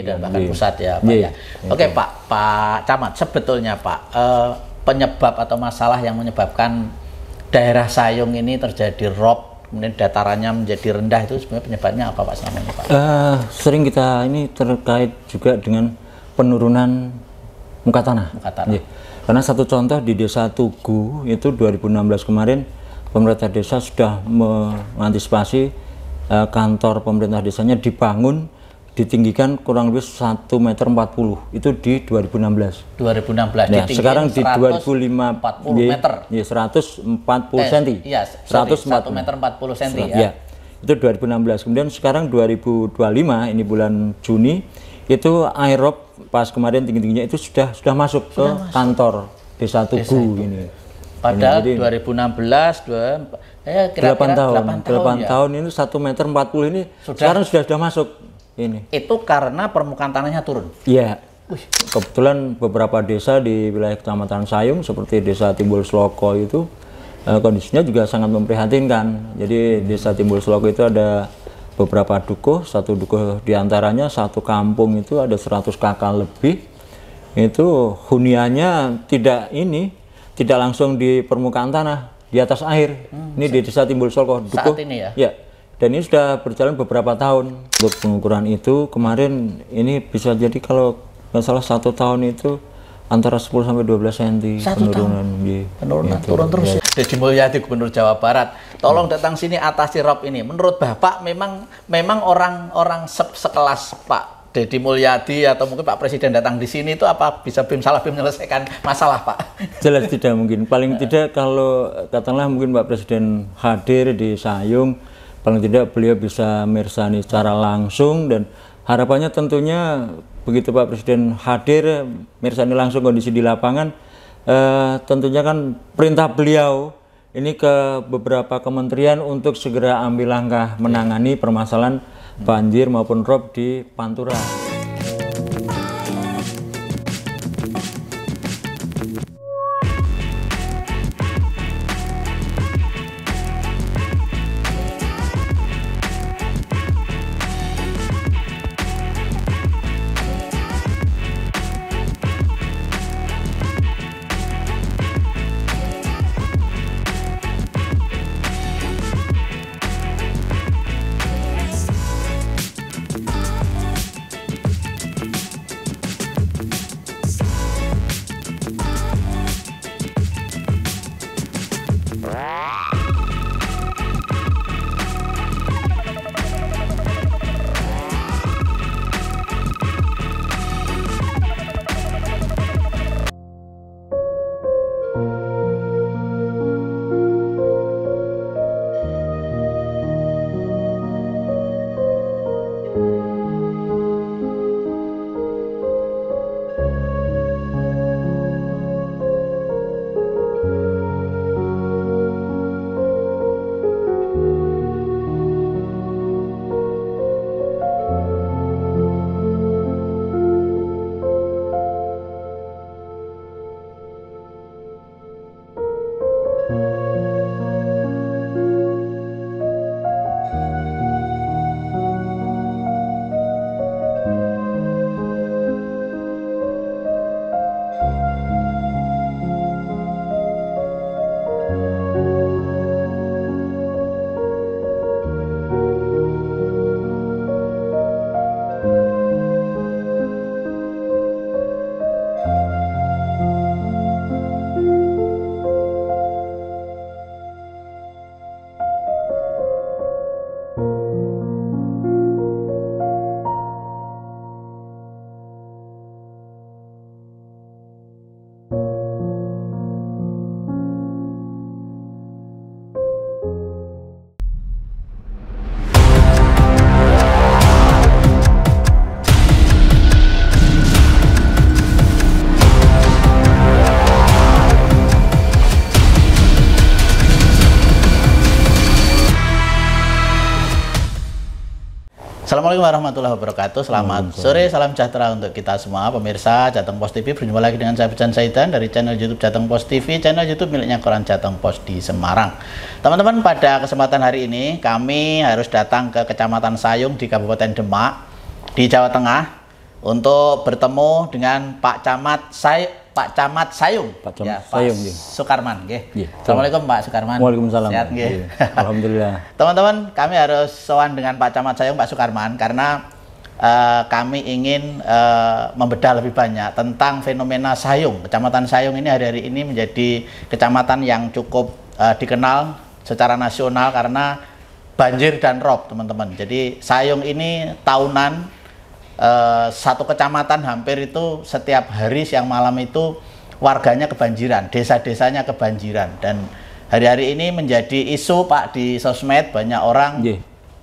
dan bahkan pusat ya Pak ya. Oke Pak Camat, sebetulnya Pak penyebab atau masalah yang menyebabkan daerah Sayung ini terjadi rob, kemudian datarannya menjadi rendah, itu sebenarnya penyebabnya apa Pak selama ini Pak? Sering kita ini terkait juga dengan penurunan muka tanah. Karena satu contoh di Desa Tugu itu 2016 kemarin pemerintah desa sudah mengantisipasi kantor pemerintah desanya dibangun ditinggikan kurang lebih 1,40 meter itu di 2016. 2016. Nah, sekarang di 2040 meter. Ya, 140 cm. Iya, 1 meter 40 cm ya. Itu 2016. Kemudian sekarang 2025 ini bulan Juni itu aerob pas kemarin tinggi-tingginya itu sudah masuk ke kantor Desa Tugu ini. Padahal ini, 2016 8 tahun ini 1,40 meter ini sekarang sudah masuk ini. Itu karena permukaan tanahnya turun. Iya. Kebetulan beberapa desa di wilayah Kecamatan Sayung seperti Desa Timbul Sloko itu kondisinya juga sangat memprihatinkan. Jadi Desa Timbul Sloko itu ada beberapa dukuh, satu dukuh diantaranya satu kampung itu ada 100 kakak lebih, itu huniannya tidak langsung di permukaan tanah, di atas air. Ini di Desa Timbul Sloko dukuh saat ini ya. Dan ini sudah berjalan beberapa tahun. Untuk pengukuran itu kemarin ini bisa jadi kalau nggak salah 1 tahun itu antara 10 sampai 12 cm penurunan. Penurunan turun terus. Deddy Mulyadi, Gubernur Jawa Barat, tolong datang sini atasi rob ini. Menurut Bapak memang orang sekelas Pak Deddy Mulyadi atau mungkin Pak Presiden datang di sini itu apa bisa salah menyelesaikan masalah Pak? Jelas tidak mungkin. Paling tidak kalau katakanlah mungkin Pak Presiden hadir di Sayung, paling tidak beliau bisa mirsani secara langsung, dan harapannya tentunya begitu Pak Presiden hadir mirsani langsung kondisi di lapangan, tentunya kan perintah beliau ini ke beberapa kementerian untuk segera ambil langkah menangani permasalahan banjir maupun rob di Pantura. Assalamualaikum warahmatullahi wabarakatuh. Selamat sore, salam sejahtera untuk kita semua pemirsa Jateng Post TV. Berjumpa lagi dengan saya Bijan Saidan dari channel YouTube Jateng Post TV, channel YouTube miliknya Koran Jateng Post di Semarang. Teman-teman, pada kesempatan hari ini kami harus datang ke Kecamatan Sayung di Kabupaten Demak di Jawa Tengah untuk bertemu dengan Pak Camat Sayung, Pak Camat ya, Sayung, Pak ya. Sukarman, nggih. Iya, Assalamualaikum Pak Sukarman. Waalaikumsalam. Sehat nggih. Iya, alhamdulillah. Teman-teman, kami harus sowan dengan Pak Camat Sayung, Pak Sukarman, karena kami ingin membedah lebih banyak tentang fenomena Sayung. Kecamatan Sayung ini hari-hari ini menjadi kecamatan yang cukup dikenal secara nasional karena banjir dan rob, teman-teman. Jadi Sayung ini tahunan satu kecamatan hampir itu setiap hari siang malam itu warganya kebanjiran, desa-desanya kebanjiran, dan hari-hari ini menjadi isu Pak di sosmed. Banyak orang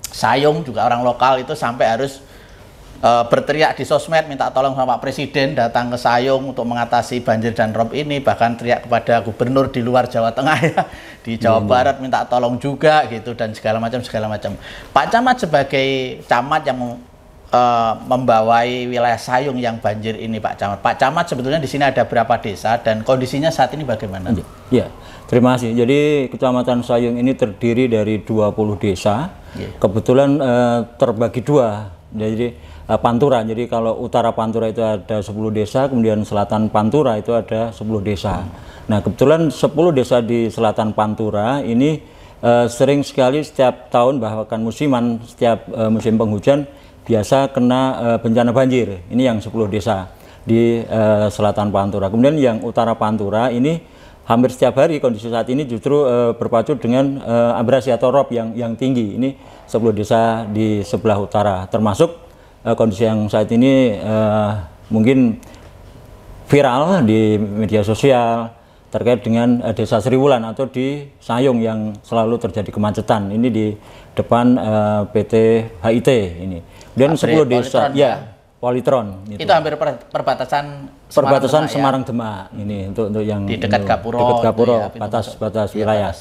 Sayung juga orang lokal itu sampai harus berteriak di sosmed minta tolong sama Pak Presiden datang ke Sayung untuk mengatasi banjir dan rob ini, bahkan teriak kepada gubernur di luar Jawa Tengah ya, di Jawa Barat minta tolong juga gitu, dan segala macam. Pak Camat sebagai camat yang membawai wilayah Sayung yang banjir ini, Pak Camat. Pak Camat, sebetulnya di sini ada berapa desa dan kondisinya saat ini bagaimana? Ya, terima kasih. Jadi Kecamatan Sayung ini terdiri dari 20 desa. Kebetulan terbagi dua. Jadi Pantura. Jadi kalau utara Pantura itu ada 10 desa, kemudian selatan Pantura itu ada 10 desa. Nah, kebetulan 10 desa di selatan Pantura ini sering sekali setiap tahun bahkan musiman, setiap musim penghujan biasa kena bencana banjir. Ini yang 10 desa di selatan Pantura. Kemudian yang utara Pantura ini hampir setiap hari kondisi saat ini justru berpacu dengan abrasi atau rob yang tinggi. Ini 10 desa di sebelah utara, termasuk kondisi yang saat ini mungkin viral di media sosial terkait dengan desa Sriwulan atau di Sayung yang selalu terjadi kemacetan. Ini di depan PT HIT ini. Dan 10 desa, ya, Polytron. Itu hampir perbatasan Semarang Demak ini untuk yang di dekat Gapuro, ya, batas wilayah.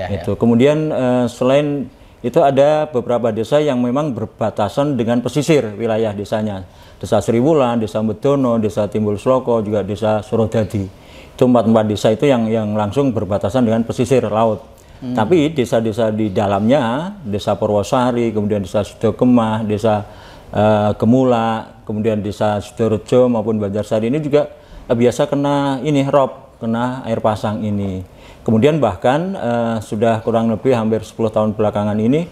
Itu. Kemudian selain itu ada beberapa desa yang memang berbatasan dengan pesisir wilayah desanya. Desa Sriwulan, Desa Medono, Desa Timbul Sloko, juga Desa Surodadi. Itu 4 desa itu yang langsung berbatasan dengan pesisir laut. Tapi desa-desa di dalamnya, Desa Purwosari, kemudian Desa Sidokemah, Desa Gemula, kemudian Desa Sidorejo maupun Banjarsari ini juga biasa kena ini rob, kena air pasang ini. Kemudian bahkan sudah kurang lebih hampir 10 tahun belakangan ini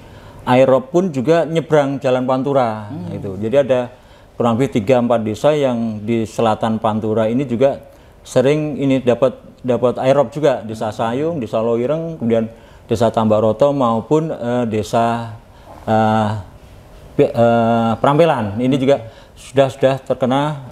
air rob pun juga nyebrang Jalan Pantura. Itu. Jadi ada kurang lebih 3-4 desa yang di selatan Pantura ini juga sering ini dapat air rob juga, Desa Sayung, Desa Loireng, kemudian Desa Tambakroto maupun Desa Prampelan. Ini juga sudah terkena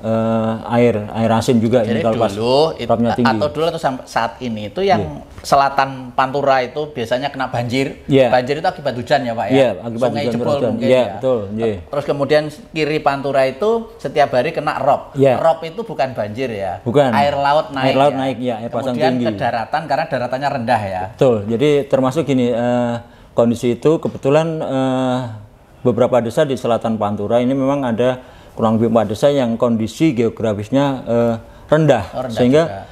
air asin juga. Jadi ini kalau dulu dulu atau saat ini itu yang selatan Pantura itu biasanya kena banjir. Banjir itu akibat hujan ya Pak ya. Akibat sungai hujan jebol mungkin ya. Betul. Terus kemudian kiri Pantura itu setiap hari kena rob. Rob itu bukan banjir ya. Bukan. Air laut naik. Air pasang tinggi. Kemudian ke daratan karena daratannya rendah ya. Betul. Jadi termasuk gini kondisi itu kebetulan beberapa desa di selatan Pantura ini memang ada kurang lebih 4 desa yang kondisi geografisnya rendah sehingga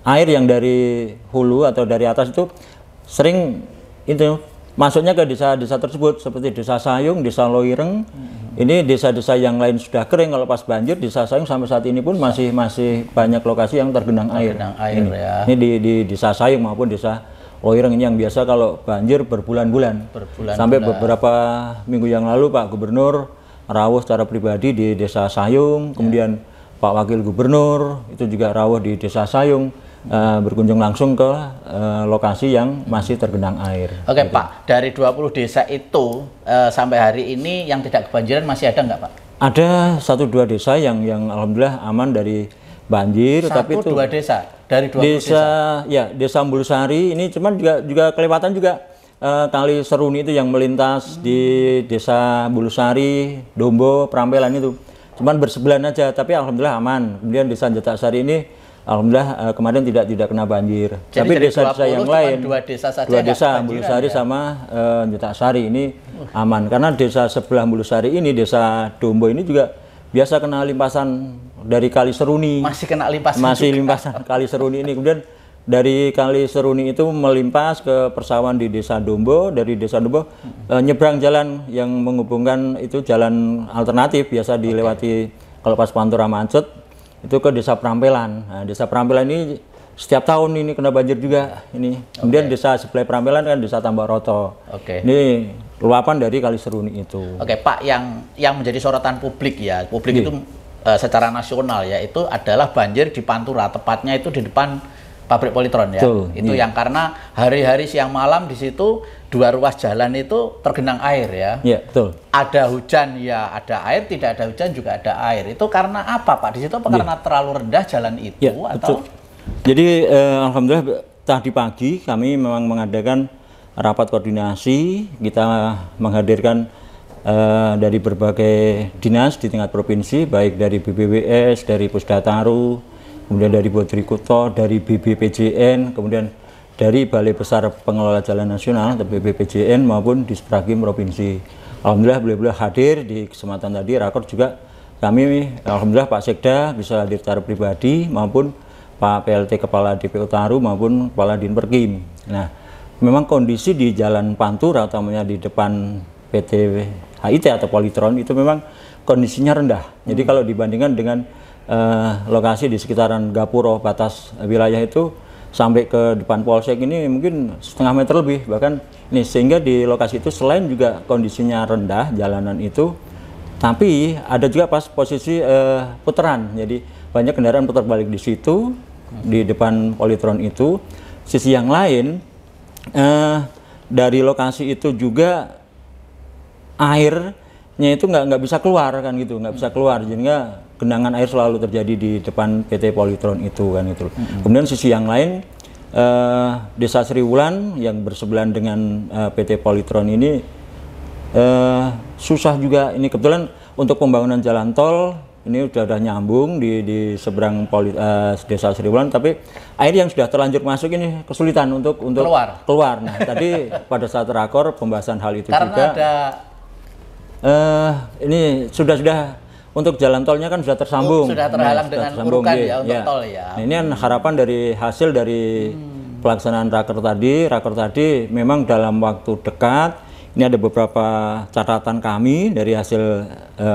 air yang dari hulu atau dari atas itu sering itu masuknya ke desa-desa tersebut seperti Desa Sayung, Desa Loireng. Ini desa-desa yang lain sudah kering kalau pas banjir. Desa Sayung sampai saat ini pun masih banyak lokasi yang tergenang air. Ini di Desa Sayung maupun Desa Loireng ini yang biasa kalau banjir berbulan-bulan. Sampai beberapa minggu yang lalu Pak Gubernur rawuh secara pribadi di Desa Sayung, kemudian Pak Wakil Gubernur itu juga rawuh di Desa Sayung, berkunjung langsung ke lokasi yang masih tergenang air. Oke gitu. Pak, dari 20 desa itu sampai hari ini yang tidak kebanjiran masih ada nggak Pak? Ada 1-2 desa yang alhamdulillah aman dari banjir. 1-2 desa dari 20 desa? Ya, Desa Mbulsari ini cuman juga kelewatan juga. Kali Seruni itu yang melintas di Desa Bulusari, Dombo, Prampelan itu cuman bersebelahan aja, tapi alhamdulillah aman. Kemudian Desa Jetak-Sari ini alhamdulillah kemarin tidak kena banjir. Jadi tapi desa-desa yang lain, 2 desa saja, 2 desa Bulusari ya? Sama Jetak-Sari ini aman, karena desa sebelah Bulusari ini, Desa Dombo ini juga biasa kena limpasan dari Kali Seruni. Masih kena limpasan limpasan Kali Seruni ini. Kemudian dari Kali Seruni itu melimpas ke persawahan di Desa Dombo, dari Desa Dombo nyebrang jalan yang menghubungkan itu jalan alternatif biasa dilewati kalau pas Pantura macet itu ke Desa Prampelan. Nah, Desa Prampelan ini setiap tahun ini kena banjir juga ini. Kemudian desa sebelah Prampelan kan Desa Tambakroto. Ini luapan dari Kali Seruni itu. Pak, yang menjadi sorotan publik ya, publik itu secara nasional ya, itu adalah banjir di Pantura, tepatnya itu di depan pabrik Polytron ya. Itu yang karena hari-hari siang malam di situ 2 ruas jalan itu tergenang air ya. Iya, betul. Ada hujan ya ada air, tidak ada hujan juga ada air. Itu karena apa Pak? Di situ apa karena terlalu rendah jalan itu atau? Betul. Jadi alhamdulillah tadi pagi kami memang mengadakan rapat koordinasi, kita menghadirkan dari berbagai dinas di tingkat provinsi, baik dari BPWS, dari Pusdataru, kemudian dari Bodrikuto, dari BBPJN, kemudian dari Balai Besar Pengelola Jalan Nasional atau BBPJN maupun di Dispragim Provinsi. Alhamdulillah beliau hadir di kesempatan tadi. Rakor juga kami, alhamdulillah Pak Sekda bisa hadir secara pribadi maupun Pak PLT Kepala DPO Taru maupun Kepala Dinperkim. Nah, memang kondisi di Jalan Pantura, utamanya di depan PT HIT atau Polytron itu memang kondisinya rendah. Jadi kalau dibandingkan dengan lokasi di sekitaran Gapuro batas wilayah itu sampai ke depan Polsek ini mungkin setengah meter lebih bahkan ini, sehingga di lokasi itu selain juga kondisinya rendah jalanan itu, tapi ada juga pas posisi putaran. Jadi banyak kendaraan putar balik di situ di depan Polytron itu. Sisi yang lain dari lokasi itu juga airnya itu nggak bisa keluar kan gitu, nggak bisa keluar, jadi genangan air selalu terjadi di depan PT Polytron itu kan gitu. Kemudian sisi yang lain Desa Sriwulan yang bersebelahan dengan PT Polytron ini susah juga ini, kebetulan untuk pembangunan jalan tol ini udah nyambung di seberang Desa Sriwulan, tapi air yang sudah terlanjur masuk ini kesulitan untuk keluar. Nah tadi pada saat rakor pembahasan hal itu karena juga ada ini sudah untuk jalan tolnya kan sudah tersambung, sudah terhalang dengan urukan ya untuk tol ya. Nah, ini kan harapan dari hasil dari pelaksanaan rakor tadi memang dalam waktu dekat ini ada beberapa catatan kami dari hasil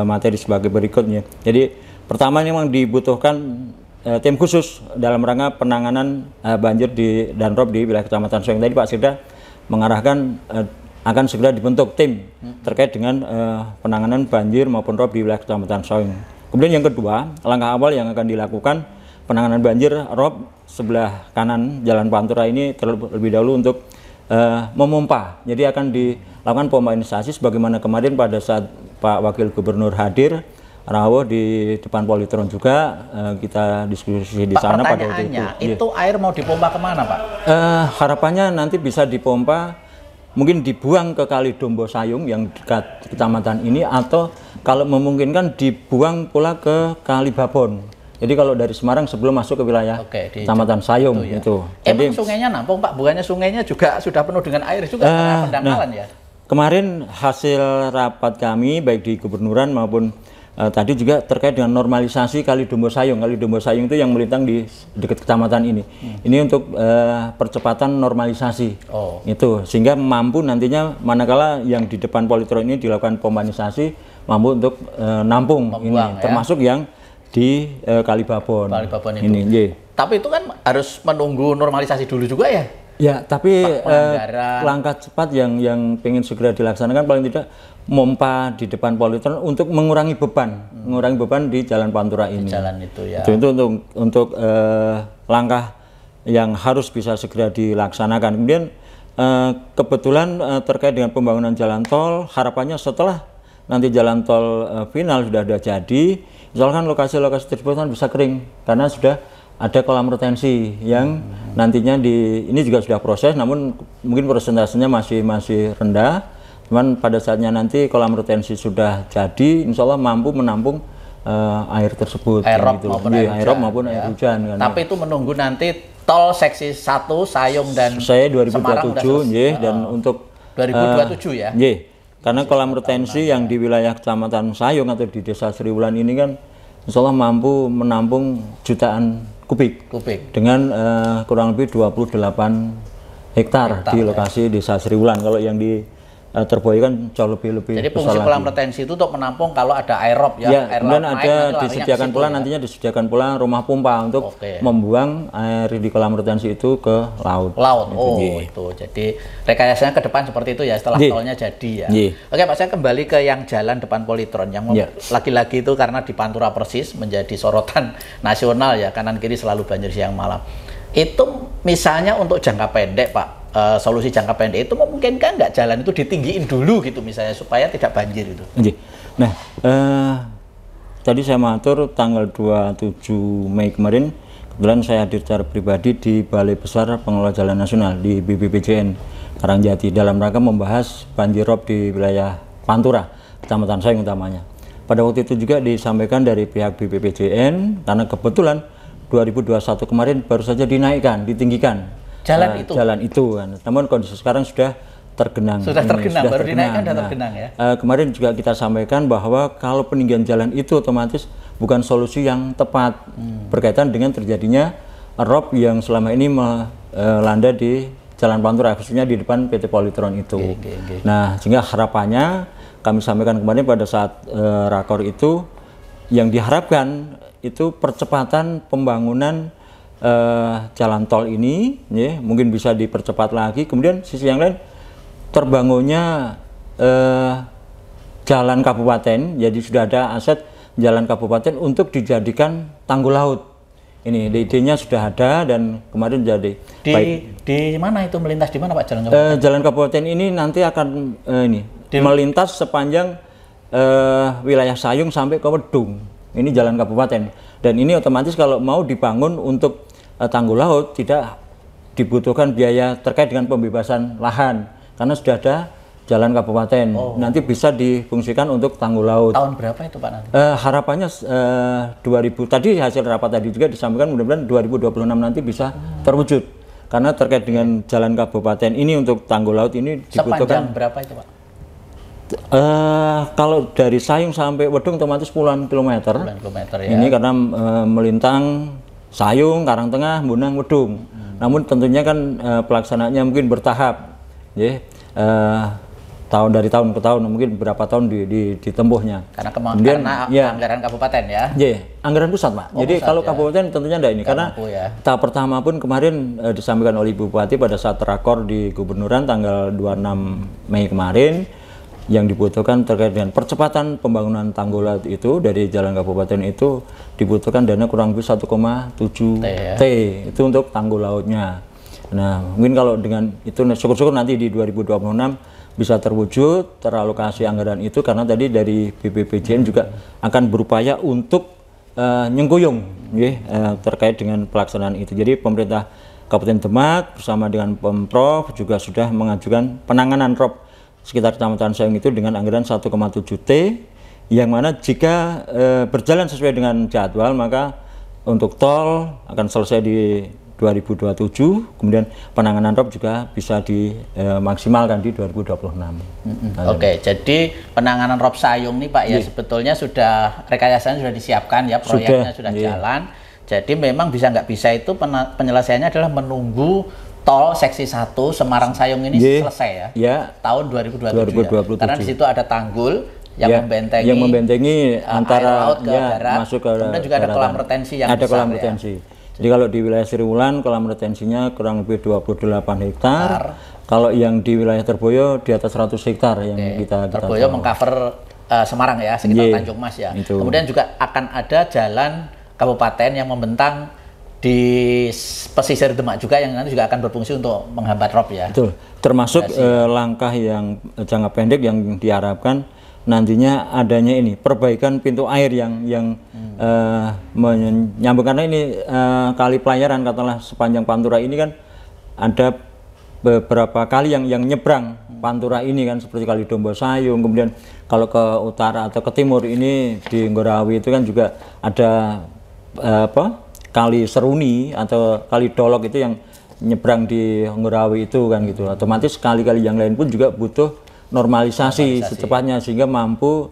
materi sebagai berikutnya. Jadi pertama ini memang dibutuhkan tim khusus dalam rangka penanganan banjir di Danrop di wilayah Kecamatan Soyong. Tadi Pak Sekda mengarahkan akan segera dibentuk tim terkait dengan penanganan banjir maupun rob di wilayah Kecamatan Soyong. Kemudian yang kedua, langkah awal yang akan dilakukan penanganan banjir rob sebelah kanan Jalan Pantura ini terlebih dahulu untuk memompa. Jadi akan dilakukan pompanisasi sebagaimana kemarin pada saat Pak Wakil Gubernur hadir rawuh di depan Polytron juga kita diskusi di sana pada waktu itu. Air mau dipompa kemana Pak? Harapannya nanti bisa dipompa mungkin dibuang ke Kali Dombo Sayung yang dekat kecamatan ini, atau kalau memungkinkan dibuang pula ke Kali Babon. Jadi kalau dari Semarang sebelum masuk ke wilayah Kecamatan Sayung itu. Emang sungainya nampung Pak? Bukannya sungainya juga sudah penuh dengan air juga karena pendangkalan ya? Kemarin hasil rapat kami baik di Gubernuran maupun tadi juga terkait dengan normalisasi Kali Dombo Sayung. Kali Dombo Sayung itu yang melintang di dekat kecamatan ini. Ini untuk percepatan normalisasi. Itu sehingga mampu nantinya manakala yang di depan Polytron ini dilakukan pompanisasi mampu untuk nampung ini, termasuk yang di Kali Babon itu. Ini. Tapi itu kan harus menunggu normalisasi dulu juga ya? Ya, tapi langkah cepat yang pengen segera dilaksanakan paling tidak mompa di depan Polytron untuk mengurangi beban di Jalan Pantura ini. Jalan itu ya. Itu untuk langkah yang harus bisa segera dilaksanakan. Kemudian kebetulan terkait dengan pembangunan jalan tol, harapannya setelah nanti jalan tol final sudah ada jadi, misalkan lokasi-lokasi tersebut kan bisa kering karena sudah ada kolam retensi yang nantinya ini juga sudah proses, namun mungkin persentasenya masih rendah. Cuman pada saatnya nanti kolam retensi sudah jadi, insya Allah mampu menampung air tersebut. Air rob maupun air hujan. Kan, tapi itu menunggu nanti tol seksi 1 Sayung dan saya 2027 dan untuk 2027 ya. Karena kolam retensi yang di wilayah Kecamatan Sayung atau di Desa Sriwulan ini kan insya Allah mampu menampung jutaan kubik. Dengan kurang lebih 28 hektar di lokasi Desa Sriwulan. Kalau yang di Terboyo kan jauh lebih Jadi fungsi kolam retensi itu untuk menampung kalau ada airop ya, air kemudian laut ada disediakan pula nantinya disediakan pula rumah pompa untuk membuang air di kolam retensi itu ke laut. Itu. Jadi rekayasanya ke depan seperti itu ya setelah tolnya jadi ya. Oke Pak, saya kembali ke yang jalan depan Polytron yang lagi-lagi itu karena di Pantura persis menjadi sorotan nasional ya, kanan kiri selalu banjir siang malam. Itu misalnya untuk jangka pendek Pak, solusi jangka pendek itu memungkinkan nggak jalan itu ditinggiin dulu gitu misalnya supaya tidak banjir itu. Nah, tadi saya mengatur tanggal 27 Mei kemarin, kebetulan saya hadir secara pribadi di Balai Besar Pengelola Jalan Nasional di BPPJN Karangjati dalam rangka membahas banjir rob di wilayah Pantura, Kecamatan Sayung utamanya. Pada waktu itu juga disampaikan dari pihak BPPJN karena kebetulan 2021 kemarin baru saja dinaikkan, ditinggikan jalan itu kan. Namun kondisi sekarang sudah tergenang. Sudah baru dinaikkan dan tergenang ya. Kemarin juga kita sampaikan bahwa kalau peninggian jalan itu otomatis bukan solusi yang tepat berkaitan dengan terjadinya rob yang selama ini melanda di Jalan Pantura, khususnya di depan PT Polytron itu. Nah, sehingga harapannya kami sampaikan kemarin pada saat rakor itu yang diharapkan itu percepatan pembangunan jalan tol ini, ya, mungkin bisa dipercepat lagi. Kemudian sisi yang lain terbangunnya jalan kabupaten, jadi sudah ada aset jalan kabupaten untuk dijadikan tanggul laut. Ini idenya sudah ada dan kemarin jadi di mana itu melintas di mana Pak jalan kabupaten? Jalan kabupaten ini nanti akan melintas sepanjang wilayah Sayung sampai ke Wedung. Ini jalan kabupaten dan ini otomatis kalau mau dibangun untuk tanggul laut tidak dibutuhkan biaya terkait dengan pembebasan lahan karena sudah ada jalan kabupaten. Nanti bisa difungsikan untuk tanggul laut. Tahun berapa itu Pak nanti? Harapannya 2000 tadi hasil rapat tadi juga disampaikan mudah-mudahan 2026 nanti bisa terwujud karena terkait dengan jalan kabupaten ini untuk tanggul laut ini dibutuhkan. Sepanjang berapa itu Pak? Kalau dari Sayung sampai Wedung otomatis puluhan kilometer. Ya. Ini karena melintang Sayung, Karangtengah, Bunang, Wedung. Namun tentunya kan pelaksanaannya mungkin bertahap, ya. Dari tahun ke tahun mungkin berapa tahun ditempuhnya. Karena anggaran kabupaten ya. Anggaran pusat Pak. Jadi kalau kabupaten tentunya enggak ini karena tahap pertama pun kemarin disampaikan oleh Ibu Bupati pada saat rakor di Gubernuran tanggal 26 Mei kemarin. Yang dibutuhkan terkait dengan percepatan pembangunan tanggul laut itu dari jalan kabupaten itu dibutuhkan dana kurang lebih 1,7 T itu untuk tanggul lautnya. Nah mungkin kalau dengan itu syukur-syukur nanti di 2026 bisa terwujud teralokasi anggaran itu karena tadi dari BPPJN juga akan berupaya untuk nyengkuyung terkait dengan pelaksanaan itu. Jadi pemerintah Kabupaten Demak bersama dengan Pemprov juga sudah mengajukan penanganan rob sekitar Kecamatan Sayung itu dengan anggaran 1,7 T yang mana jika berjalan sesuai dengan jadwal maka untuk tol akan selesai di 2027 kemudian penanganan rob juga bisa dimaksimalkan di 2026. Oke, jadi penanganan rob Sayung nih Pak ya sebetulnya sudah rekayasanya sudah disiapkan ya, proyeknya sudah jalan. Jadi memang bisa nggak bisa itu penyelesaiannya adalah menunggu tol seksi 1 Semarang Sayung ini selesai ya, tahun 2027. Karena di situ ada tanggul yang membentengi antara laut ke darat, masuk ke kemudian juga ada kolam retensi yang ada besar, kolam retensi. Jadi kalau di wilayah Sriwulan kolam retensinya kurang lebih 28 hektar. Kalau yang di wilayah Terboyo di atas 100 hektar yang kita Terboyo mengcover Semarang ya, sekitar Tanjung Mas ya. Kemudian juga akan ada jalan kabupaten yang membentang di pesisir Demak juga yang nanti juga akan berfungsi untuk menghambat rob ya. Betul. Termasuk langkah yang jangka pendek yang diharapkan nantinya adanya ini perbaikan pintu air yang menyambung karena ini kali pelayaran katakanlah sepanjang Pantura ini kan ada beberapa kali yang nyebrang Pantura ini kan seperti Kali Dombo Sayung, kemudian kalau ke utara atau ke timur ini di Ngorawi itu kan juga ada Kali Seruni atau Kali Dolok itu yang nyebrang di Ngorawi itu kan gitu. Otomatis kali-kali yang lain pun juga butuh normalisasi secepatnya sehingga mampu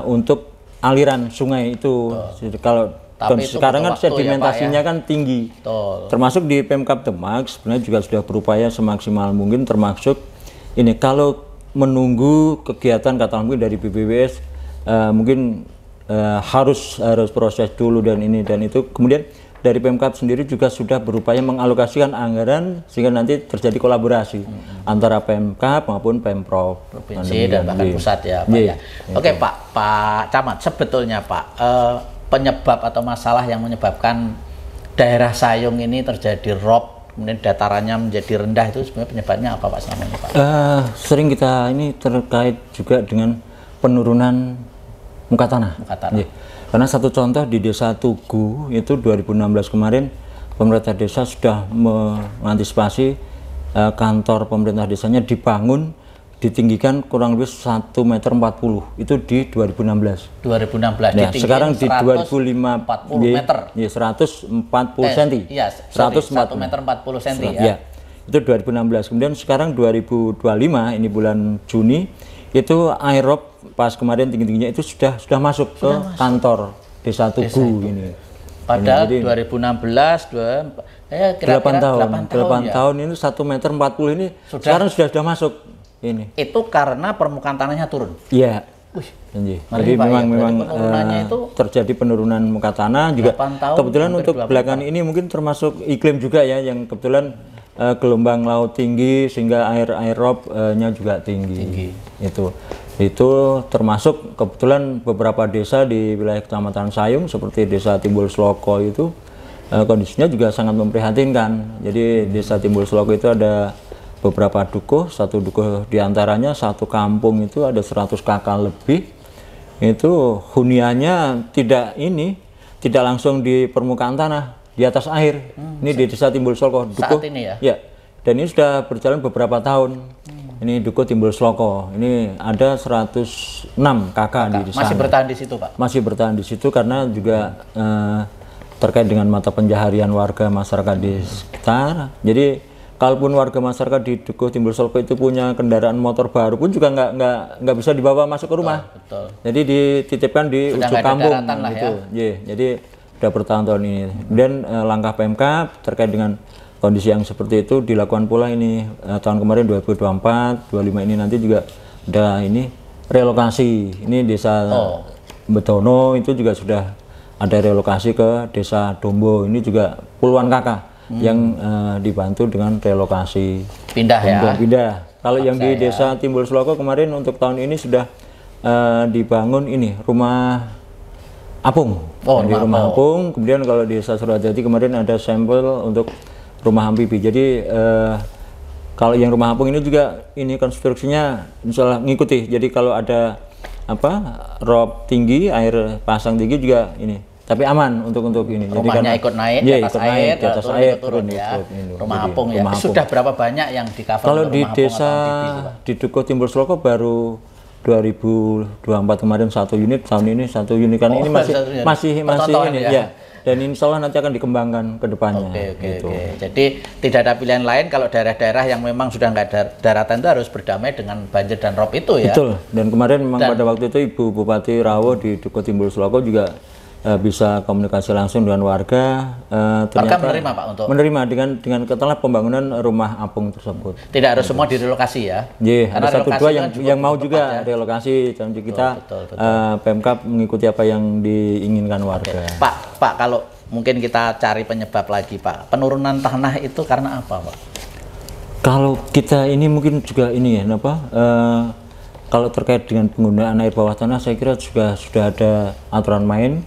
untuk aliran sungai itu. Jadi kalau Dan itu sekarang kan butuh waktu ya, sedimentasinya Pak, ya? kan tinggi. Betul. Termasuk di Pemkab Demak sebenarnya juga sudah berupaya semaksimal mungkin, termasuk ini kalau menunggu kegiatan katakanlah mungkin dari BPWS mungkin harus proses dulu dan ini dan itu. Kemudian dari Pemkab sendiri juga sudah berupaya mengalokasikan anggaran sehingga nanti terjadi kolaborasi antara Pemkab maupun Pemprov provinsi dan bahkan pusat ya, Pak, ya. Oke, Pak Camat, sebetulnya Pak, penyebab atau masalah yang menyebabkan daerah Sayung ini terjadi rob, kemudian datarannya menjadi rendah, itu sebenarnya penyebabnya apa Pak selama ini, Pak? Sering kita ini terkait juga dengan penurunan muka tanah. Karena satu contoh di Desa Tugu itu 2016 kemarin pemerintah desa sudah mengantisipasi kantor pemerintah desanya dibangun ditinggikan kurang lebih 1,40 meter itu di 2016. 2016. Nah, sekarang di 2040 meter. Ya, 140 cm. Iya, 1 meter 40 cm ya. Itu 2016. Kemudian sekarang 2025 ini bulan Juni itu aerob pas kemarin tinggi-tingginya itu sudah masuk ke kantor Desa Tugu ini. Padahal ini, jadi, 2016 8 tahun ini 1,40 meter ini sekarang sudah masuk ini. Itu karena permukaan tanahnya turun. Iya. Jadi memang itu terjadi penurunan muka tanah juga. Kebetulan untuk belakangan ini mungkin termasuk iklim juga ya, yang kebetulan gelombang laut tinggi sehingga air-nya juga tinggi. Itu termasuk kebetulan beberapa desa di wilayah Kecamatan Sayung seperti Desa Timbul Sloko itu kondisinya juga sangat memprihatinkan. Jadi Desa Timbul Sloko itu ada beberapa dukuh, satu dukuh diantaranya satu kampung itu ada 100 kakak lebih, itu huniannya tidak langsung di permukaan tanah, di atas air. Ini di Desa Timbul Sloko dukuh saat ini ya? Ya, dan ini sudah berjalan beberapa tahun. Ini dukuh Timbul Sloko, ini ada 106 kakak di sana. Masih bertahan di situ, Pak? Masih bertahan di situ karena juga terkait dengan mata pencaharian warga masyarakat di sekitar. Jadi kalaupun warga masyarakat di dukuh Timbul Sloko itu punya kendaraan motor baru pun juga nggak bisa dibawa masuk ke rumah. Betul. Jadi dititipkan di ujung kampung gitu. Jadi sudah bertahun-tahun ini. Dan langkah Pemkab terkait dengan kondisi yang seperti itu dilakukan pula ini tahun kemarin 2024, 25 ini nanti juga ada ini relokasi. Ini Desa Betono itu juga sudah ada relokasi ke Desa Dombo. Ini juga puluhan kakak yang dibantu dengan relokasi. Pindah. Kalau yang di Desa Timbul Sloko kemarin untuk tahun ini sudah dibangun ini rumah apung. Rumah apung. Kemudian kalau di Desa Surajati kemarin ada sampel untuk rumah amfibi. Jadi kalau yang rumah apung ini juga ini konstruksinya insyaallah ngikuti. Jadi kalau ada rob tinggi, air pasang tinggi juga ini, tapi aman untuk ini. Rumahnya jadi karena ikut naik di atas air, turun ya. Rumah apung ya. Sudah berapa banyak yang di-cover? Kalau di desa di Dukuh Timbul Sloko baru 2024 kemarin 1 unit, tahun ini 1 unit kan ini masih ini ya. Dan insya Allah nanti akan dikembangkan ke depannya. Oke. Jadi tidak ada pilihan lain kalau daerah-daerah yang memang sudah nggak ada daratan itu harus berdamai dengan banjir dan rob itu ya. Betul. Dan kemarin memang pada waktu itu Ibu Bupati Rawo di Dukuh Timbul Sloko juga bisa komunikasi langsung dengan warga. Warga menerima Pak untuk menerima dengan katakanlah pembangunan rumah apung tersebut. Tidak harus semua direlokasi ya? Iya, ada 1-2 yang mau juga relokasi. Dan kita Pemkab mengikuti apa yang diinginkan warga. Pak, kalau mungkin kita cari penyebab lagi Pak, penurunan tanah itu karena apa Pak? Kalau kita ini mungkin juga ini ya, kalau terkait dengan penggunaan air bawah tanah, saya kira juga sudah ada aturan main.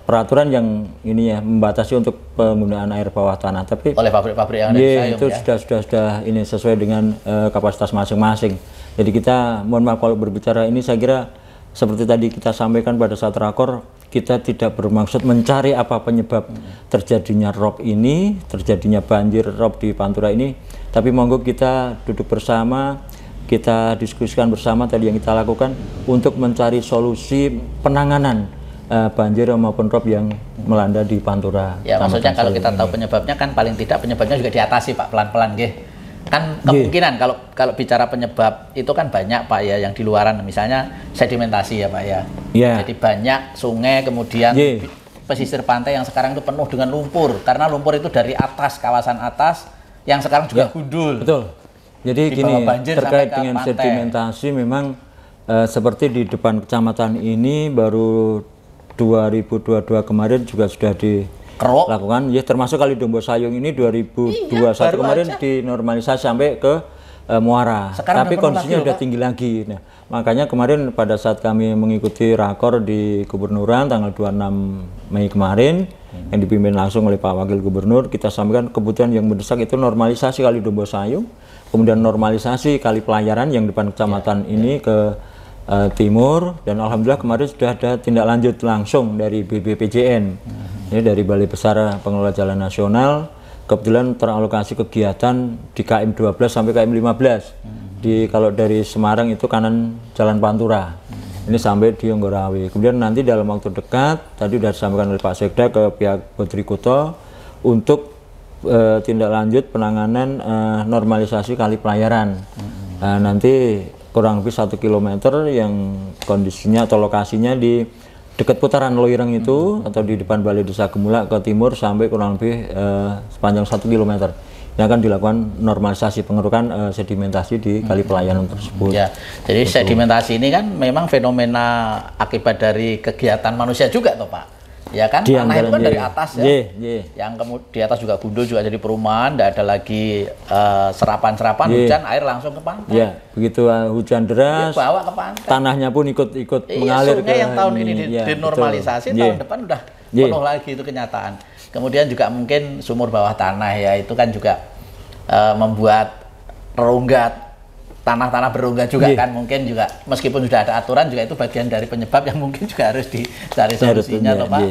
Peraturan yang ini ya membatasi untuk penggunaan air bawah tanah, tapi oleh pabrik-pabrik yang ada di Sayung itu sudah ini sesuai dengan kapasitas masing-masing. Jadi kita mohon maaf kalau berbicara ini, saya kira seperti tadi kita sampaikan pada saat rakor, kita tidak bermaksud mencari apa penyebab terjadinya rob ini, terjadinya banjir rob di Pantura ini, tapi monggo kita duduk bersama, kita diskusikan bersama tadi yang kita lakukan untuk mencari solusi penanganan banjir maupun rob yang melanda di Pantura. Ya maksudnya kalau kita tahu penyebabnya kan paling tidak penyebabnya juga diatasi Pak, pelan-pelan nggih. Kan kemungkinan kalau bicara penyebab itu kan banyak Pak ya, yang di luaran misalnya sedimentasi ya Pak ya. Jadi banyak sungai kemudian pesisir pantai yang sekarang itu penuh dengan lumpur karena lumpur itu dari atas, kawasan atas yang sekarang juga gundul. Betul. Jadi gini, terkait dengan sedimentasi memang seperti di depan kecamatan ini baru 2022 kemarin juga sudah dilakukan, ya termasuk Kali Dombo Sayung ini 2021 kemarin dinormalisasi sampai ke muara. Tapi kondisinya udah tinggi lagi. Nah, makanya kemarin pada saat kami mengikuti rakor di Gubernuran tanggal 26 Mei kemarin yang dipimpin langsung oleh Pak Wakil Gubernur, kita sampaikan kebutuhan yang mendesak itu normalisasi Kali Dombo Sayung, kemudian normalisasi Kali Pelayaran yang depan kecamatan ini ke timur, dan alhamdulillah kemarin sudah ada tindak lanjut langsung dari BBPJN, ini dari Balai Besar Pengelola Jalan Nasional. Kebetulan teralokasi kegiatan di KM 12 sampai KM 15. Kalau dari Semarang itu kanan Jalan Pantura. Ini sampai di Anggorawi. Kemudian nanti dalam waktu dekat, tadi sudah disampaikan oleh Pak Sekda ke pihak Putri Kuto untuk tindak lanjut penanganan normalisasi Kali Pelayaran. Nanti kurang lebih 1 km yang kondisinya atau lokasinya di dekat putaran Loireng itu atau di depan Balai Desa Gemulak ke timur sampai kurang lebih sepanjang 1 km. Yang akan dilakukan normalisasi pengerukan sedimentasi di Kali Pelayaran tersebut. Ya, jadi sedimentasi ini kan memang fenomena akibat dari kegiatan manusia juga toh Pak. Ya kan, tanah itu kan dari atas ya. Yang kemudian di atas juga gundul, juga jadi perumahan, tidak ada lagi serapan-serapan, hujan air langsung ke pantai. Ya, begitu hujan deras, bawa ke pantai. Tanahnya pun ikut mengalir sungai yang tahun ini dinormalisasi, tahun depan udah penuh lagi, itu kenyataan. Kemudian juga mungkin sumur bawah tanah ya, itu kan juga membuat rongga, tanah-tanah berongga juga kan, mungkin juga meskipun sudah ada aturan juga itu bagian dari penyebab yang mungkin juga harus dicari solusinya toh Pak.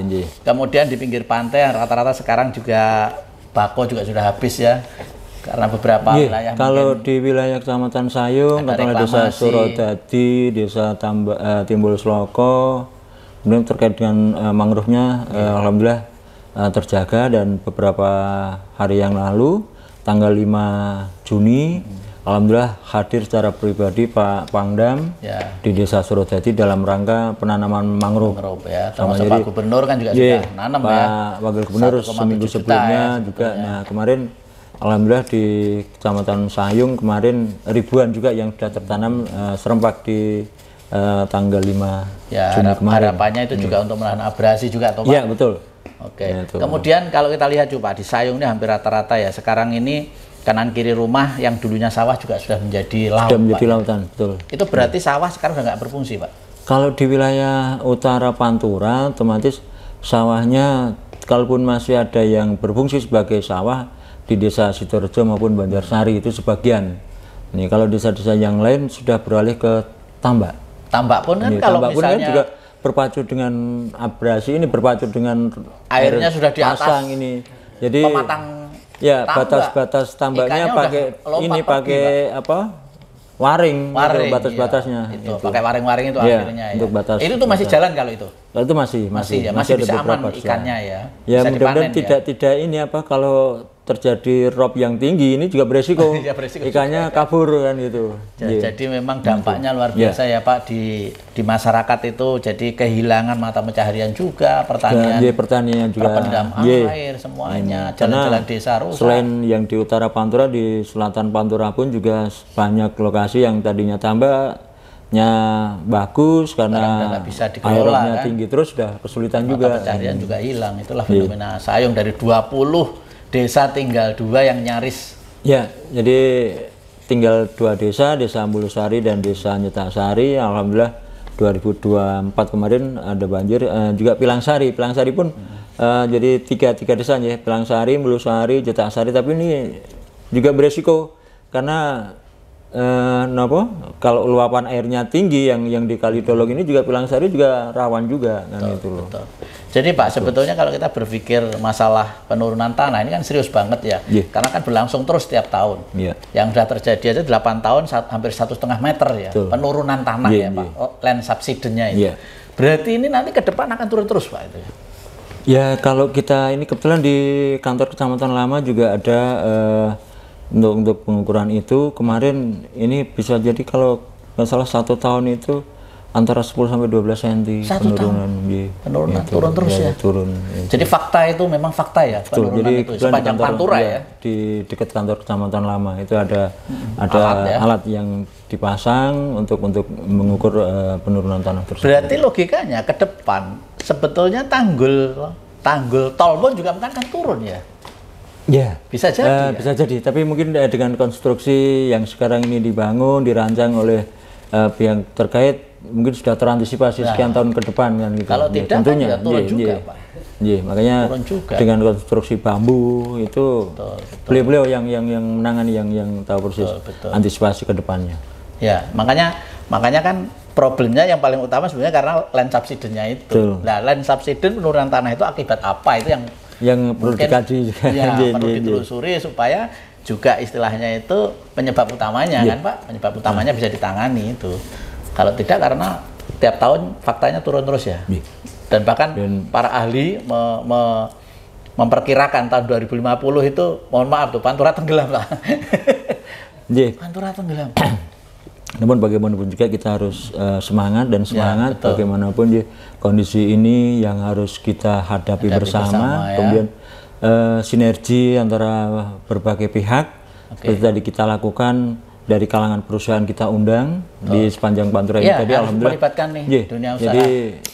Kemudian di pinggir pantai yang rata-rata sekarang juga bako juga sudah habis ya, karena beberapa wilayah. Kalau di wilayah Kecamatan Sayung, katakanlah Desa Surodadi, Desa Timbul Sloko, kemudian terkait dengan mangrove-nya alhamdulillah terjaga, dan beberapa hari yang lalu tanggal 5 Juni alhamdulillah hadir secara pribadi Pak Pangdam di Desa Surodadi dalam rangka penanaman mangrove. Ya, termasuk Pak Gubernur kan juga sudah nanam ya. Pak Wakil Gubernur seminggu sebelumnya juga. Nah, kemarin alhamdulillah di Kecamatan Sayung kemarin ribuan juga yang sudah tertanam serempak di tanggal 5 Juni kemarin. Harapannya itu juga untuk menahan abrasi juga toh Pak. Iya, betul. Oke. Kemudian kalau kita lihat juga di Sayung ini hampir rata-rata ya sekarang ini kanan kiri rumah yang dulunya sawah juga sudah menjadi laut. Sudah menjadi lautan, betul. Itu berarti sawah sekarang sudah nggak berfungsi, Pak? Kalau di wilayah utara Pantura, otomatis sawahnya, kalaupun masih ada yang berfungsi sebagai sawah di Desa Sidorejo maupun Banjarsari itu sebagian. Ini kalau desa-desa yang lain sudah beralih ke tambak. Tambak pun kan kalau tambak misalnya pun kan juga berpacu dengan abrasi ini, berpacu dengan airnya sudah di atas ini. Jadi pematang. Ya, batas-batas tambaknya pakai ini, pakai apa? Waring batas-batasnya. Itu pakai waring-waring itu akhirnya ya. Untuk batas. Itu masih jalan kalau itu? Kalau itu masih bisa aman ikannya ya. Ya, mudah-mudahan tidak ini apa, kalau terjadi rob yang tinggi ini juga beresiko. Ikannya kabur kan gitu. Jadi memang dampaknya luar biasa ya Pak di masyarakat itu, jadi kehilangan mata pencaharian juga, pertanian juga, terpendam air semuanya, jalan-jalan desa rusak. Selain yang di utara Pantura, di selatan Pantura pun juga banyak lokasi yang tadinya tambaknya bagus karena airnya kan tinggi terus sudah kesulitan juga. Pencaharian juga hilang. Itulah fenomena Sayung, dari 20 desa tinggal 2 yang nyaris. Ya, jadi tinggal 2 desa, Desa Ambulusari dan Desa Nyetasari. Alhamdulillah 2024 kemarin ada banjir, juga Pilangsari. Pilangsari pun jadi tiga desa ya, Pilangsari, Ambulusari, Nyetasari. Tapi ini juga beresiko karena kalau luapan airnya tinggi yang di Kali Dolok ini juga Pilangsari juga rawan juga kan itu loh. Betul. Jadi Pak, sebetulnya kalau kita berpikir masalah penurunan tanah ini kan serius banget ya. Karena kan berlangsung terus setiap tahun. Yang sudah terjadi aja 8 tahun hampir 1,5 meter ya. Penurunan tanah ya Pak. Land subsidence-nya itu. Berarti ini nanti ke depan akan turun terus Pak itu. Ya, kalau kita ini kebetulan di kantor Kecamatan Lama juga ada untuk pengukuran itu kemarin ini bisa jadi kalau nggak salah 1 tahun itu antara 10 sampai 12 cm penurunan. Penurunan turun terus ya. Turun. Jadi fakta itu memang fakta ya. Betul. Jadi itu sepanjang Pantura ya. Di dekat kantor kecamatan lama itu ada alat yang dipasang untuk mengukur penurunan tanah tersebut. Berarti logikanya ke depan sebetulnya tanggul tol pun juga kan turun ya. Ya, bisa jadi. Bisa jadi. Tapi mungkin dengan konstruksi yang sekarang ini dibangun, dirancang oleh pihak terkait, mungkin sudah terantisipasi sekian tahun ke depan kan gitu. Kalau tidak tentunya kan turun juga, Pak. Makanya dengan konstruksi bambu itu beliau yang menangani yang tahu persis antisipasi ke depannya. Ya, makanya kan problemnya yang paling utama sebenarnya karena land subsidence-nya itu. Nah, land subsidence penurunan tanah itu akibat apa itu yang perlu dikaji juga. Ya, perlu ditelusuri supaya juga istilahnya itu penyebab utamanya kan Pak, penyebab utamanya bisa ditangani itu. Kalau tidak karena tiap tahun faktanya turun terus ya. Dan bahkan para ahli memperkirakan tahun 2050 itu, mohon maaf tuh, Pantura tenggelam Pak. Pantura tenggelam. Namun bagaimanapun juga kita harus semangat bagaimanapun kondisi ini yang harus kita hadapi bersama ya. Kemudian sinergi antara berbagai pihak seperti tadi kita lakukan. Dari kalangan perusahaan kita undang di sepanjang Pantura ini tadi alhamdulillah melibatkan nih dunia usaha. Jadi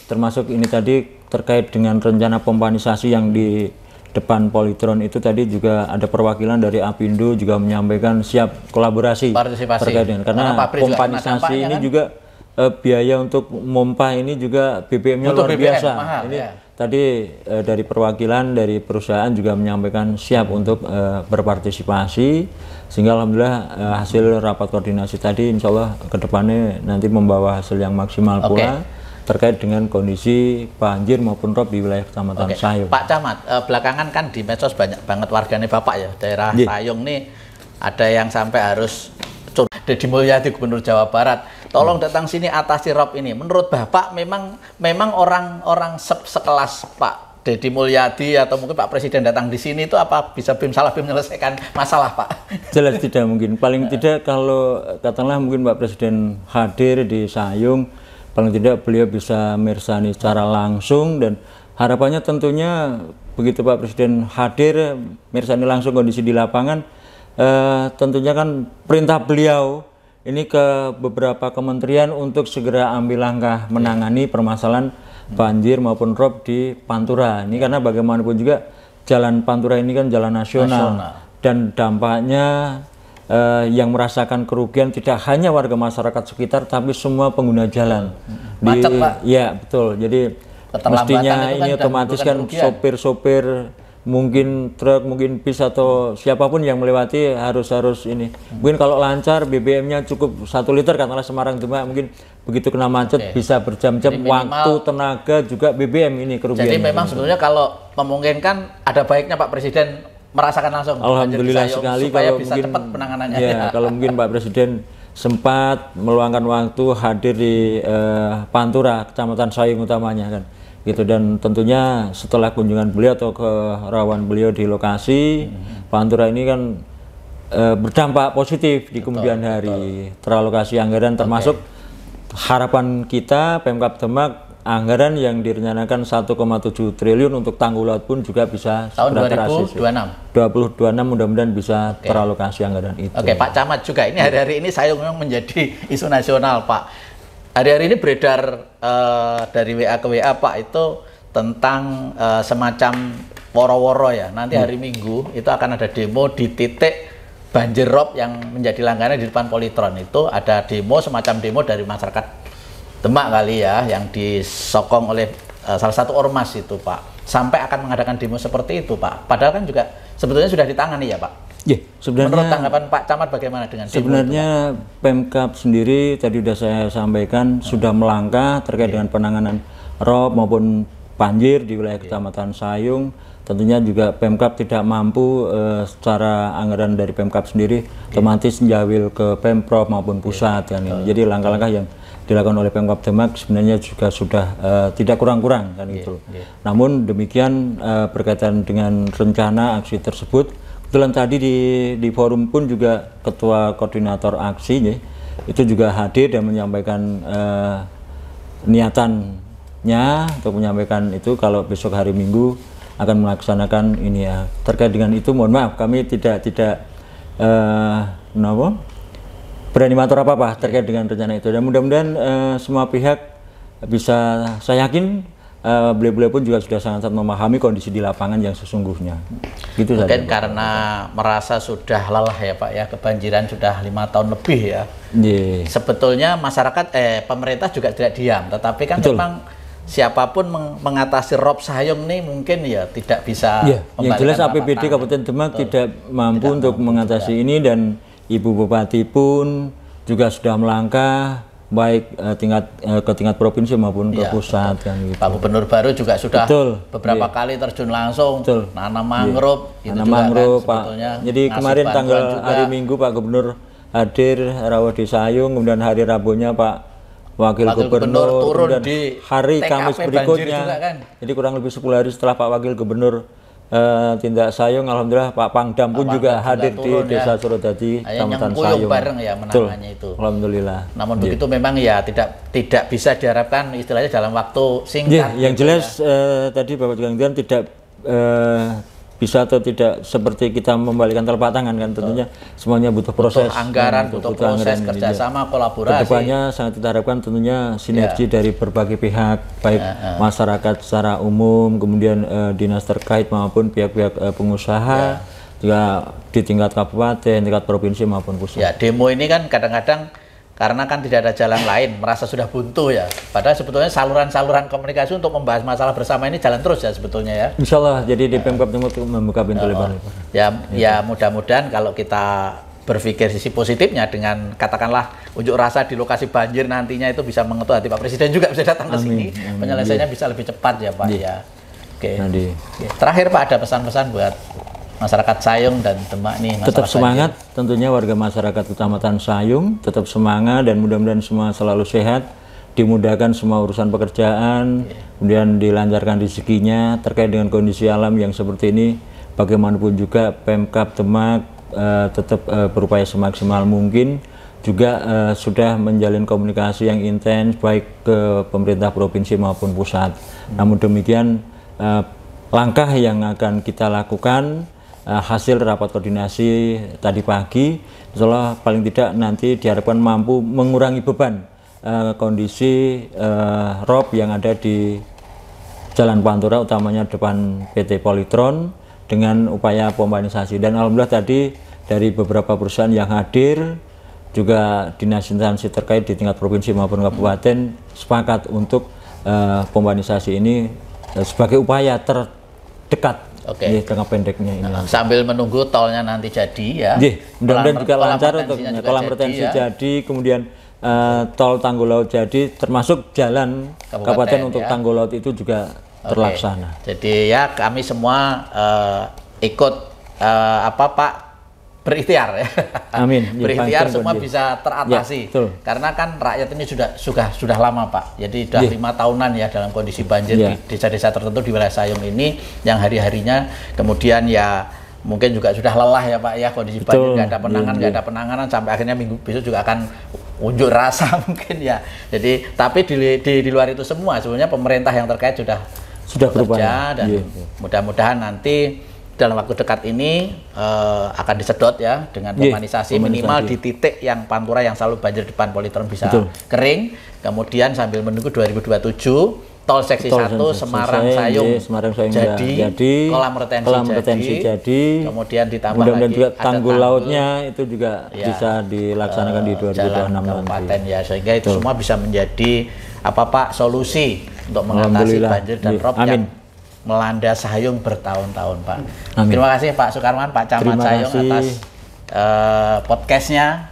termasuk ini tadi terkait dengan rencana pompanisasi yang di depan Polytron itu tadi juga ada perwakilan dari Apindo juga menyampaikan siap kolaborasi terkait dengan karena pompanisasi ini juga biaya untuk mompa ini juga BBM-nya luar biasa. Mahal, ini tadi dari perwakilan dari perusahaan juga menyampaikan siap untuk berpartisipasi, sehingga alhamdulillah hasil rapat koordinasi tadi insya Allah kedepannya nanti membawa hasil yang maksimal pula terkait dengan kondisi banjir maupun rob di wilayah Kecamatan Sayung. Pak Camat, belakangan kan di medsos banyak banget warganya Bapak ya, daerah Sayung nih ada yang sampai harus Deddy Mulyadi Gubernur Jawa Barat, tolong datang sini atasi rob ini. Menurut Bapak memang orang sekelas Pak Deddy Mulyadi atau mungkin Pak Presiden datang di sini itu apa bisa salah menyelesaikan masalah Pak? Jelas tidak mungkin. Paling tidak kalau katakanlah mungkin Pak Presiden hadir di Sayung, paling tidak beliau bisa mirsani secara langsung, dan harapannya tentunya begitu Pak Presiden hadir mirsani langsung kondisi di lapangan, tentunya kan perintah beliau ini ke beberapa kementerian untuk segera ambil langkah menangani permasalahan banjir maupun rob di Pantura ini, karena bagaimanapun juga jalan Pantura ini kan jalan nasional. Dan dampaknya yang merasakan kerugian tidak hanya warga masyarakat sekitar tapi semua pengguna jalan. Macet Pak? Ya betul, jadi mestinya ini otomatis kan sopir-sopir mungkin truk, mungkin bis atau siapapun yang melewati harus ini. Mungkin kalau lancar BBM-nya cukup 1 liter katakanlah Semarang Demak, mungkin begitu kena macet bisa berjam-jam waktu, tenaga juga BBM ini kerugian. Jadi memang sebetulnya kalau memungkinkan ada baiknya Pak Presiden merasakan langsung. Alhamdulillah sekali supaya kalau bisa mungkin cepat penanganannya. Ya, kalau mungkin Pak Presiden sempat meluangkan waktu hadir di Pantura, Kecamatan Sayung utamanya kan. Gitu, dan tentunya setelah kunjungan beliau atau kerawan beliau di lokasi Pantura ini kan berdampak positif di kemudian hari, teralokasi anggaran termasuk harapan kita Pemkab Demak anggaran yang direncanakan 1,7 triliun untuk tanggul laut pun juga bisa tahun 2026 mudah-mudahan bisa teralokasi anggaran itu. Pak Camat juga ini hari-hari ini Sayung memang menjadi isu nasional Pak. Hari-hari ini beredar dari WA ke WA Pak itu tentang semacam woro-woro ya. Nanti hari Minggu itu akan ada demo di titik banjir rob yang menjadi langganan di depan Polytron. Itu ada demo, semacam demo dari masyarakat Demak kali ya, yang disokong oleh salah satu ormas itu Pak. Sampai akan mengadakan demo seperti itu Pak. Padahal kan juga sebetulnya sudah ditangani ya Pak. Ya, sebenarnya menurut tanggapan Pak Camat bagaimana dengan sebenarnya itu, Pemkab sendiri tadi sudah saya sampaikan sudah melangkah terkait dengan penanganan rob maupun banjir di wilayah Kecamatan Sayung. Tentunya juga Pemkab tidak mampu secara anggaran dari Pemkab sendiri otomatis menjawil ke Pemprov maupun pusat kan ini. Jadi langkah-langkah yang dilakukan oleh Pemkab Demak sebenarnya juga sudah tidak kurang-kurang kan gitu. Namun demikian berkaitan dengan rencana aksi tersebut kebetulan tadi di forum pun juga ketua koordinator aksi ya, itu juga hadir dan menyampaikan niatannya untuk menyampaikan itu kalau besok hari Minggu akan melaksanakan ini ya. Terkait dengan itu mohon maaf kami tidak berani matur apa-apa terkait dengan rencana itu, dan mudah-mudahan semua pihak bisa, saya yakin beliau-beliau pun juga sudah sangat memahami kondisi di lapangan yang sesungguhnya. Gitu mungkin saja, karena merasa sudah lelah ya Pak ya, kebanjiran sudah 5 tahun lebih ya. Sebetulnya masyarakat pemerintah juga tidak diam, tetapi kan betul. Memang siapapun mengatasi rob Sayung nih mungkin ya tidak bisa. Yang jelas APBD Kabupaten Demak tidak mampu untuk mengatasi ini, dan Ibu Bupati pun juga sudah melangkah baik ke tingkat provinsi maupun ke pusat kan gitu. Pak Gubernur baru juga sudah beberapa kali terjun langsung nanam mangrove, nanam mangrove Pak. Jadi kemarin hari Minggu Pak Gubernur hadir rawuh di Sayung, kemudian hari Rabunya Pak Wakil Gubernur turun dan di hari TKP Kamis berikutnya juga, kan? Jadi kurang lebih 10 hari setelah Pak Wakil Gubernur tindak Sayung, alhamdulillah Pak Pangdam pun juga hadir di Desa Surodadi, Kecamatan Sayung. Bareng ya menangannya itu. Alhamdulillah. Namun begitu memang ya tidak bisa diharapkan istilahnya dalam waktu singkat. Yang jelas tadi Bapak juga tidak bisa atau tidak seperti kita membalikan telapak tangan kan, tentunya semuanya butuh proses, anggaran, butuh proses, kerjasama, kolaborasi. Kedepannya sangat kita harapkan tentunya sinergi dari berbagai pihak, baik masyarakat secara umum, kemudian dinas terkait maupun pihak-pihak pengusaha, juga di tingkat kabupaten, tingkat provinsi maupun pusat. Ya, demo ini kan kadang-kadang karena kan tidak ada jalan lain, merasa sudah buntu ya. Padahal sebetulnya saluran-saluran komunikasi untuk membahas masalah bersama ini jalan terus ya sebetulnya ya. Insya Allah, jadi di Pemkab Demak membuka pintu lebar-lebar. Ya mudah-mudahan kalau kita berpikir sisi positifnya dengan katakanlah unjuk rasa di lokasi banjir nantinya itu bisa mengetuk hati Pak Presiden juga bisa datang ke sini. Penyelesaiannya bisa lebih cepat ya Pak ya. Oke. Terakhir Pak, ada pesan-pesan buat masyarakat Sayung dan Demak nih? Tetap semangat tentunya warga masyarakat Kecamatan Sayung, tetap semangat dan mudah-mudahan semua selalu sehat, dimudahkan semua urusan pekerjaan, kemudian dilancarkan rezekinya. Terkait dengan kondisi alam yang seperti ini, bagaimanapun juga Pemkab Demak tetap berupaya semaksimal mungkin, juga sudah menjalin komunikasi yang intens baik ke pemerintah provinsi maupun pusat. Namun demikian langkah yang akan kita lakukan hasil rapat koordinasi tadi pagi, insya Allah paling tidak nanti diharapkan mampu mengurangi beban kondisi rob yang ada di Jalan Pantura, utamanya depan PT Polytron, dengan upaya pembanisasi. Dan alhamdulillah tadi dari beberapa perusahaan yang hadir, juga dinas instansi terkait di tingkat provinsi maupun kabupaten sepakat untuk pembanisasi ini sebagai upaya terdekat. Jangka pendeknya ini. Sambil menunggu tolnya nanti jadi ya. Mudah-mudahan juga lancar untuk kolam retensi jadi, kemudian tol Tanggul Laut jadi, termasuk jalan kabupaten untuk Tanggul Laut itu juga terlaksana. Jadi ya kami semua ikut Pak berikhtiar ya. Amin. Berikhtiar semua bisa teratasi. Karena kan rakyat ini sudah lama Pak. Jadi sudah 5 tahunan ya dalam kondisi banjir di desa-desa tertentu di wilayah Sayung ini, yang hari-harinya kemudian ya mungkin juga sudah lelah ya Pak ya, kondisi banjir nggak ada penanganan sampai akhirnya minggu besok juga akan unjuk rasa mungkin ya. Jadi tapi di luar itu semua sebenarnya pemerintah yang terkait sudah bekerja dan mudah-mudahan nanti dalam waktu dekat ini akan disedot ya dengan pemanisasi minimal di titik yang Pantura yang selalu banjir depan Polytron bisa kering. Kemudian sambil menunggu 2027 tol seksi 1 Semarang Sayung jadi, kolam retensi jadi, kemudian ditambah mudah-mudahan lagi juga Tanggul Lautnya itu juga bisa dilaksanakan di 2026 nanti ya, sehingga itu semua bisa menjadi Pak solusi untuk mengatasi banjir dan rob yang melanda Sayung bertahun-tahun Pak. Terima kasih Pak Sukarman, Pak Camat Sayung atas podcastnya,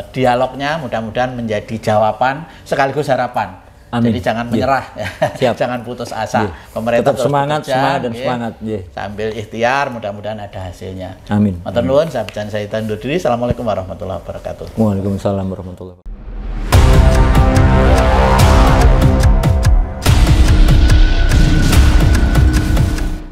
dialognya, mudah-mudahan menjadi jawaban sekaligus harapan. Jadi jangan menyerah, jangan putus asa. Pemerintah tetap semangat dan semangat. Sambil ikhtiar, mudah-mudahan ada hasilnya. Amin. Matur nuwun, saya undur diri. Assalamualaikum warahmatullahi wabarakatuh. Waalaikumsalam warahmatullahi wabarakatuh.